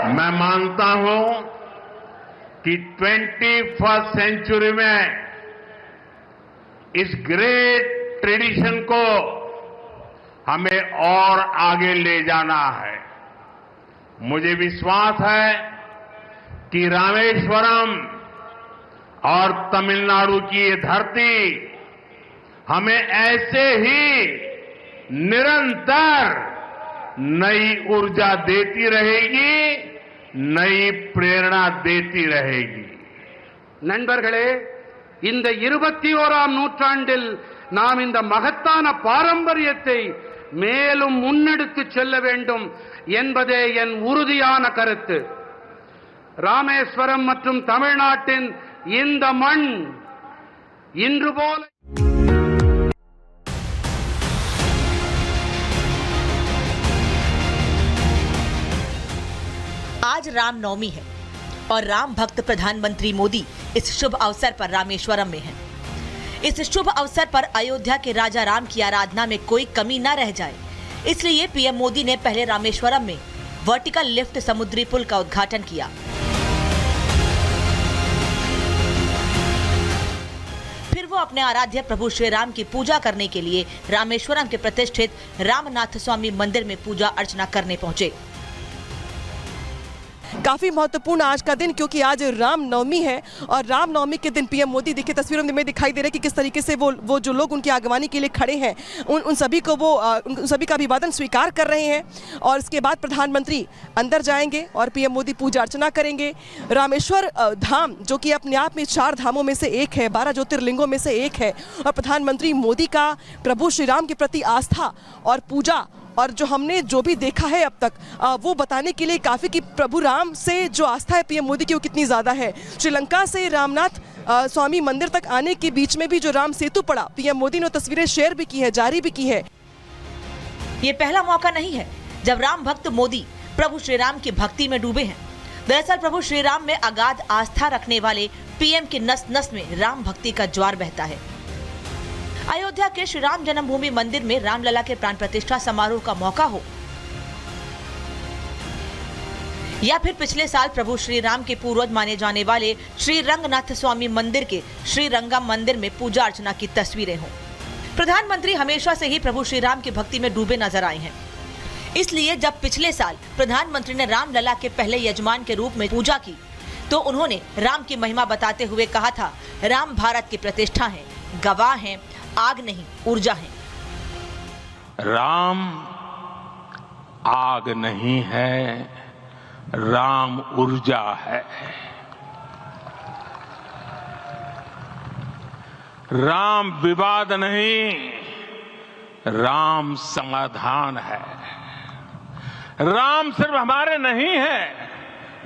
मैं मानता हूं कि 21st सेंचुरी में इस ग्रेट ट्रेडिशन को हमें और आगे ले जाना है। मुझे विश्वास है कि रामेश्वरम और तमिलनाडु की ये धरती हमें ऐसे ही निरंतर नई ऊर्जा देती रहेगी, नई प्रेरणा देती रहेगी। நண்பர்களே, இந்த 21ஆம் நூற்றாண்டில் நாம் இந்த மகத்தான பாரம்பரியத்தை மேலும் முன்னெடுத்துச் செல்ல வேண்டும் என்பதே என் உறுதியான கருத்து. ராமேஸ்வரம் மற்றும் தமிழ்நாட்டின் இந்த மண் இன்று போல आज रामनवमी है और राम भक्त प्रधानमंत्री मोदी इस शुभ अवसर पर रामेश्वरम में हैं। इस शुभ अवसर पर अयोध्या के राजा राम की आराधना में कोई कमी न रह जाए, इसलिए पीएम मोदी ने पहले रामेश्वरम में वर्टिकल लिफ्ट समुद्री पुल का उद्घाटन किया। फिर वो अपने आराध्य प्रभु श्री राम की पूजा करने के लिए रामेश्वरम के प्रतिष्ठित रामनाथ स्वामी मंदिर में पूजा अर्चना करने पहुंचे। काफ़ी महत्वपूर्ण आज का दिन, क्योंकि आज रामनवमी है और रामनवमी के दिन पीएम मोदी देखिए तस्वीरों में दिखाई दे रहे हैं कि किस तरीके से वो जो लोग उनकी आगवानी के लिए खड़े हैं उन सभी को उन सभी का अभिवादन स्वीकार कर रहे हैं। और इसके बाद प्रधानमंत्री अंदर जाएंगे और पीएम मोदी पूजा अर्चना करेंगे। रामेश्वर धाम जो कि अपने आप में 4 धामों में से एक है, 12 ज्योतिर्लिंगों में से एक है और प्रधानमंत्री मोदी का प्रभु श्री राम के प्रति आस्था और पूजा और जो हमने जो भी देखा है अब तक वो बताने के लिए काफ़ी कि प्रभु राम से जो आस्था है पीएम मोदी की वो कितनी ज़्यादा है। श्रीलंका से रामनाथ स्वामी मंदिर तक आने के बीच में भी जो राम सेतु पड़ा, पीएम मोदी ने तस्वीरें शेयर भी की है, जारी भी की है। ये पहला मौका नहीं है जब राम भक्त मोदी प्रभु श्री राम की भक्ति में डूबे हैं। दरअसल प्रभु श्री राम में अगाध आस्था रखने वाले पीएम की नस नस में राम भक्ति का ज्वार बहता है। अयोध्या के श्री राम जन्मभूमि मंदिर में रामलला के प्राण प्रतिष्ठा समारोह का मौका हो या फिर पिछले साल प्रभु श्री राम के पूर्वज माने जाने वाले श्री रंगनाथ स्वामी मंदिर के श्री रंगम मंदिर में पूजा अर्चना की तस्वीरें हों, प्रधानमंत्री हमेशा से ही प्रभु श्री राम की भक्ति में डूबे नजर आए हैं। इसलिए जब पिछले साल प्रधानमंत्री ने रामलला के पहले यजमान के रूप में पूजा की तो उन्होंने राम की महिमा बताते हुए कहा था, राम भारत की प्रतिष्ठा है, गवाह हैं, आग नहीं ऊर्जा है। राम आग नहीं है, राम ऊर्जा है। राम विवाद नहीं, राम समाधान है। राम सिर्फ हमारे नहीं है,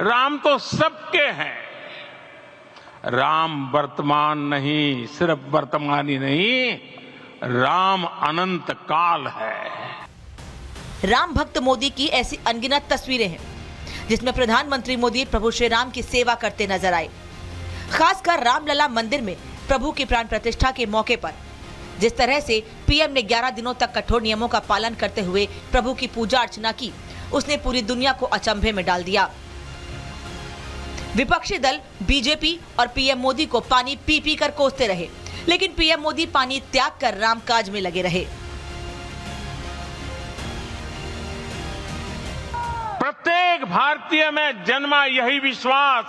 राम तो सबके हैं। राम वर्तमान नहीं, सिर्फ वर्तमान ही नहीं, राम अनंत काल है। राम भक्त मोदी की ऐसी अनगिनत तस्वीरें हैं जिसमें प्रधानमंत्री मोदी प्रभु श्री राम की सेवा करते नजर आए। खासकर रामलला मंदिर में प्रभु की प्राण प्रतिष्ठा के मौके पर जिस तरह से पीएम ने 11 दिनों तक कठोर नियमों का पालन करते हुए प्रभु की पूजा अर्चना की, उसने पूरी दुनिया को अचंभे में डाल दिया। विपक्षी दल बीजेपी और पीएम मोदी को पानी पी पी कर कोसते रहे, लेकिन पीएम मोदी पानी त्याग कर रामकाज में लगे रहे। प्रत्येक भारतीय में जन्मा यही विश्वास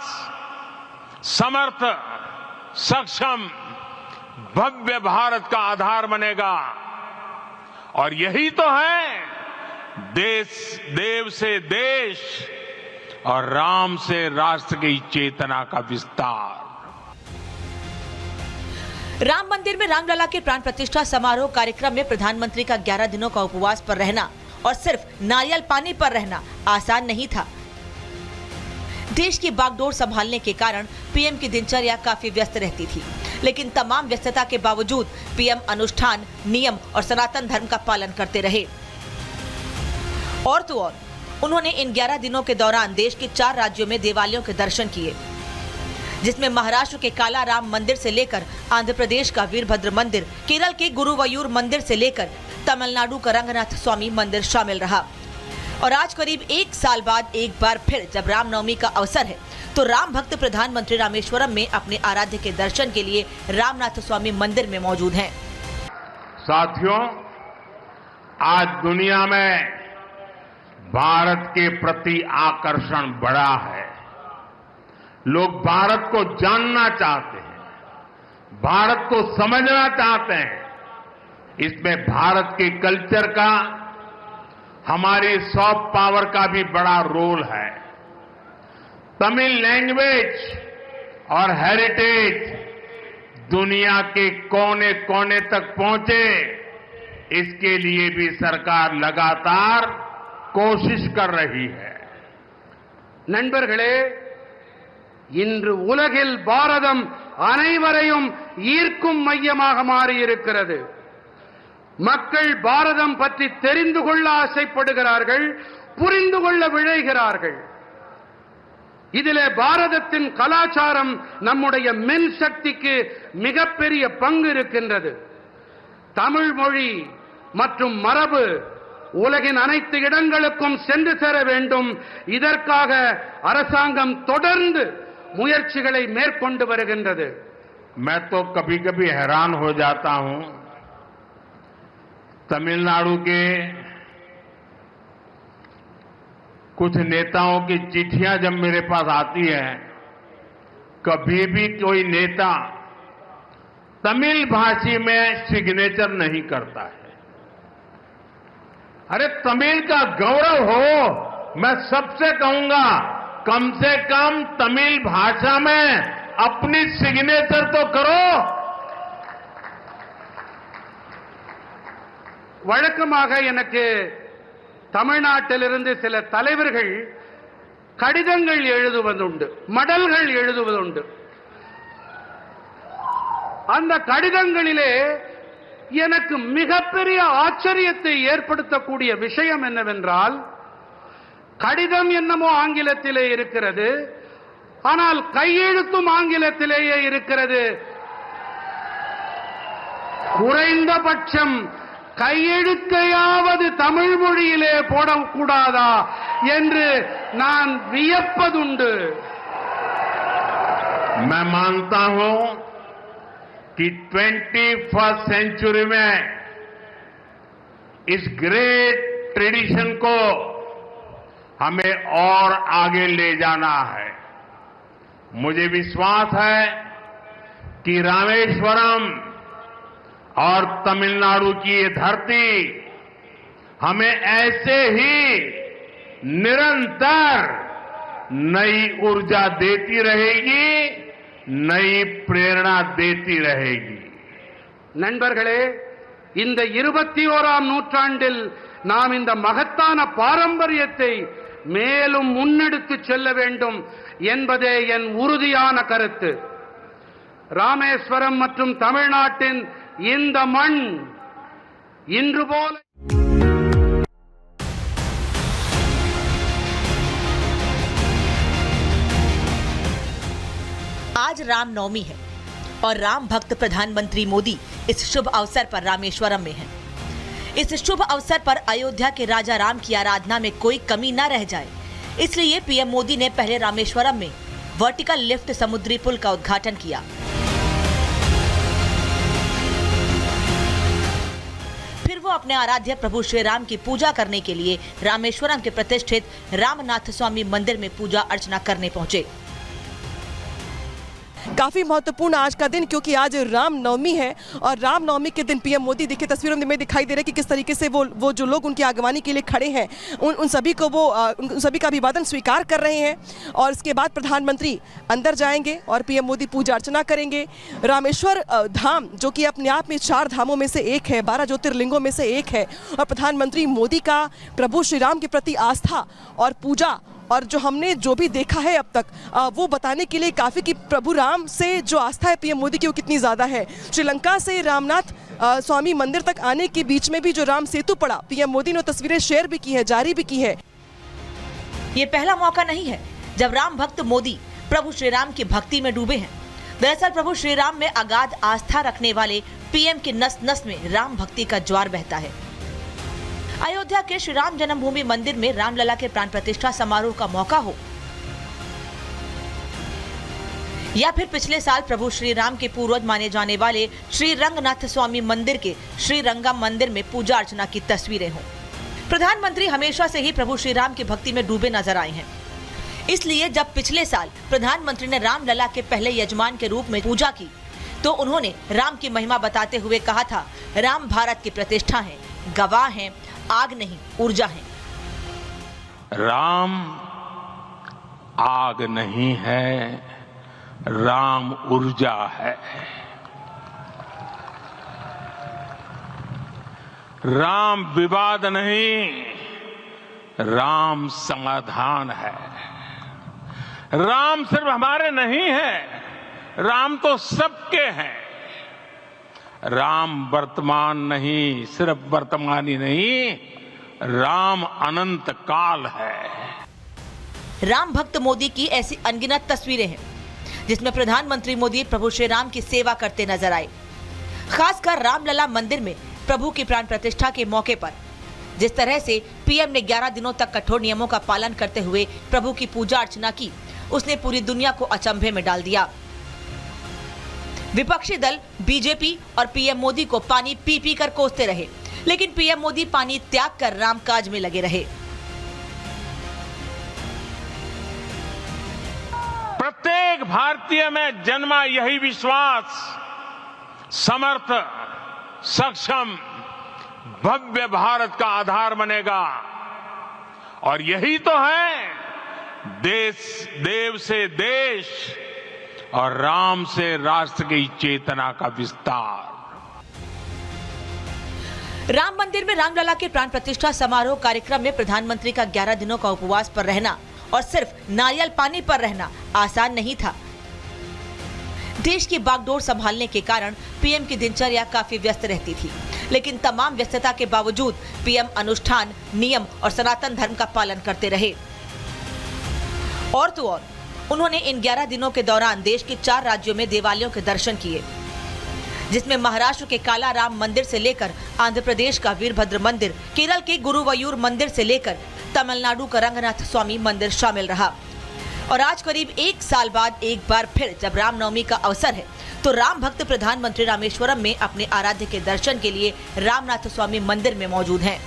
समर्थ, सक्षम, भव्य भारत का आधार बनेगा और यही तो है देव से देश और राम से राष्ट्र की चेतना का विस्तार। राम मंदिर में रामलला के प्राण प्रतिष्ठा समारोह कार्यक्रम में प्रधानमंत्री का 11 दिनों का उपवास पर रहना और सिर्फ नारियल पानी पर रहना आसान नहीं था। देश की बागडोर संभालने के कारण पीएम की दिनचर्या काफी व्यस्त रहती थी, लेकिन तमाम व्यस्तता के बावजूद पीएम अनुष्ठान, नियम और सनातन धर्म का पालन करते रहे। और तो और उन्होंने इन 11 दिनों के दौरान देश के 4 राज्यों में देवालयों के दर्शन किए, जिसमें महाराष्ट्र के काला राम मंदिर से लेकर आंध्र प्रदेश का वीरभद्र मंदिर, केरल के गुरुवायूर मंदिर से लेकर तमिलनाडु का रंगनाथ स्वामी मंदिर शामिल रहा। और आज करीब 1 साल बाद एक बार फिर जब रामनवमी का अवसर है तो राम भक्त प्रधानमंत्री रामेश्वरम में अपने आराध्य के दर्शन के लिए रामनाथ स्वामी मंदिर में मौजूद हैं। साथियों, आज दुनिया में भारत के प्रति आकर्षण बढ़ा है। लोग भारत को जानना चाहते हैं, भारत को समझना चाहते हैं। इसमें भारत के कल्चर का, हमारी सॉफ्ट पावर का भी बड़ा रोल है। तमिल लैंग्वेज और हेरिटेज दुनिया के कोने कोने तक पहुंचे, इसके लिए भी सरकार लगातार कोशिश कर रही है। நண்பர்களே, இன்று உலகில் பாரதம் அனைவரையும் ஈர்க்கும் மையமாக மாறியிருக்கிறது. மக்கள் பாரதம் பற்றி தெரிந்து கொள்ள ஆசைப்படுகிறார்கள், புரிந்து கொள்ள விழைகிறார்கள். இதிலே பாரதத்தின் கலாச்சாரம் நம்முடைய மின் சக்திக்கு மிகப்பெரிய பங்கு இருக்கின்றது. தமிழ் மொழி மற்றும் மரபு உலகின் அனைத்து இடங்களுக்கும் சென்று சேர வேண்டும். இதற்காக அரசாங்கம் தொடர்ந்து முயற்சிகளை மேற்கொண்டு வருகின்றது. मैं तो कभी कभी हैरान हो जाता हूं, तमिलनाडु के कुछ नेताओं की चिट्ठियां जब मेरे पास आती है, कभी भी कोई नेता तमिल भाषी में सिग्नेचर नहीं करता है। अरे तमिल का गौरव हो, मैं सबसे कहूंगा कम से कम तमिल भाषा में अपनी सिग्नेचर तो करो। வழக்கமாக எனக்கு தமிழ்நாட்டிலிருந்து சில தலைவர்கள் கடிதங்கள் எழுதுவதுண்டு, மடல்கள் எழுதுவதுண்டு. அந்த கடிதங்களிலே எனக்கு மிகப்பெரிய ஆச்சரியத்தை ஏற்படுத்தக்கூடிய விஷயம் என்னவென்றால், கடிதம் என்னமோ ஆங்கிலத்திலே இருக்கிறது, ஆனால் கையெழுத்தும் ஆங்கிலத்திலேயே இருக்கிறது. குறைந்தபட்சம் கையெழுத்தையாவது தமிழ் மொழியிலே போடக்கூடாதா என்று நான் வியப்பதுண்டு. मैं मानता हूं कि 21st सेंचुरी में इस ग्रेट ट्रेडिशन को हमें और आगे ले जाना है। मुझे विश्वास है कि रामेश्वरम और तमिलनाडु की ये धरती हमें ऐसे ही निरंतर नई ऊर्जा देती रहेगी, नई प्रेरणा देती रहेगी. நண்பர்களே, இந்த 21ஆம் நூற்றாண்டில் நாம் இந்த மகத்தான பாரம்பரியத்தை மேலும் முன்னெடுத்து செல்ல வேண்டும் என்பதே என் உறுதியான கருத்து. ராமேஸ்வரம் மற்றும் தமிழ்நாட்டின் இந்த மண் இன்று போல आज रामनवमी है और राम भक्त प्रधानमंत्री मोदी इस शुभ अवसर पर रामेश्वरम में हैं। इस शुभ अवसर पर अयोध्या के राजा राम की आराधना में कोई कमी न रह जाए, इसलिए पीएम मोदी ने पहले रामेश्वरम में वर्टिकल लिफ्ट समुद्री पुल का उद्घाटन किया। फिर वो अपने आराध्य प्रभु श्री राम की पूजा करने के लिए रामेश्वरम के प्रतिष्ठित रामनाथ स्वामी मंदिर में पूजा अर्चना करने पहुंचे। काफी महत्वपूर्ण आज का दिन, क्योंकि आज रामनवमी है और रामनवमी के दिन पीएम मोदी देखिए तस्वीरों में दिखाई दे रहे हैं कि किस तरीके से वो जो लोग उनकी आगवानी के लिए खड़े हैं उन सभी को उन सभी का अभिवादन स्वीकार कर रहे हैं। और इसके बाद प्रधानमंत्री अंदर जाएंगे और पीएम मोदी पूजा अर्चना करेंगे। रामेश्वर धाम जो कि अपने आप में 4 धामों में से एक है, 12 ज्योतिर्लिंगों में से एक है, और प्रधानमंत्री मोदी का प्रभु श्री राम के प्रति आस्था और पूजा और जो हमने जो भी देखा है अब तक वो बताने के लिए काफ़ी कि प्रभु राम से जो आस्था है पीएम मोदी की वो कितनी ज़्यादा है। श्रीलंका से रामनाथ स्वामी मंदिर तक आने के बीच में भी जो राम सेतु पड़ा, पीएम मोदी ने तस्वीरें शेयर भी की है, जारी भी की है। ये पहला मौका नहीं है जब राम भक्त मोदी प्रभु श्री राम की भक्ति में डूबे हैं। दरअसल प्रभु श्री राम में अगाध आस्था रखने वाले पीएम की नस नस में राम भक्ति का ज्वार बहता है। अयोध्या के श्री राम जन्मभूमि मंदिर में रामलला के प्राण प्रतिष्ठा समारोह का मौका हो, या फिर पिछले साल प्रभु श्री राम के पूर्वज माने जाने वाले श्री रंगनाथ स्वामी मंदिर के श्री रंगम मंदिर में पूजा अर्चना की तस्वीरें हों। प्रधानमंत्री हमेशा से ही प्रभु श्री राम की भक्ति में डूबे नजर आए हैं। इसलिए जब पिछले साल प्रधानमंत्री ने रामलला के पहले यजमान के रूप में पूजा की, तो उन्होंने राम की महिमा बताते हुए कहा था, राम भारत की प्रतिष्ठा है, गवाह हैं, आग नहीं ऊर्जा है। राम आग नहीं है, राम ऊर्जा है। राम विवाद नहीं, राम समाधान है। राम सिर्फ हमारे नहीं है, राम तो सबके हैं। राम वर्तमान नहीं, सिर्फ वर्तमानी नहीं, राम अनंत काल है। राम भक्त मोदी की ऐसी अनगिनत तस्वीरें हैं जिसमें प्रधानमंत्री मोदी प्रभु श्री राम की सेवा करते नजर आए। खासकर रामलला मंदिर में प्रभु की प्राण प्रतिष्ठा के मौके पर जिस तरह से पीएम ने 11 दिनों तक कठोर नियमों का पालन करते हुए प्रभु की पूजा अर्चना की, उसने पूरी दुनिया को अचंभे में डाल दिया। विपक्षी दल बीजेपी और पीएम मोदी को पानी पी पी कर कोसते रहे, लेकिन पीएम मोदी पानी त्याग कर रामकाज में लगे रहे। प्रत्येक भारतीय में जन्मा यही विश्वास समर्थ, सक्षम, भव्य भारत का आधार बनेगा। और यही तो है देव से देश और राम से राष्ट्र की चेतना का विस्तार। राम मंदिर में रामलला के प्राण प्रतिष्ठा समारोह कार्यक्रम में प्रधानमंत्री का 11 दिनों का उपवास पर रहना और सिर्फ नारियल पानी पर रहना आसान नहीं था। देश की बागडोर संभालने के कारण पीएम की दिनचर्या काफी व्यस्त रहती थी, लेकिन तमाम व्यस्तता के बावजूद पीएम अनुष्ठान, नियम और सनातन धर्म का पालन करते रहे। और तो और उन्होंने इन 11 दिनों के दौरान देश के 4 राज्यों में देवालयों के दर्शन किए, जिसमें महाराष्ट्र के काला राम मंदिर से लेकर आंध्र प्रदेश का वीरभद्र मंदिर, केरल के गुरुवायूर मंदिर से लेकर तमिलनाडु का रंगनाथ स्वामी मंदिर शामिल रहा। और आज करीब 1 साल बाद एक बार फिर जब रामनवमी का अवसर है, तो राम भक्त प्रधानमंत्री रामेश्वरम में अपने आराध्य के दर्शन के लिए रामनाथ स्वामी मंदिर में मौजूद हैं।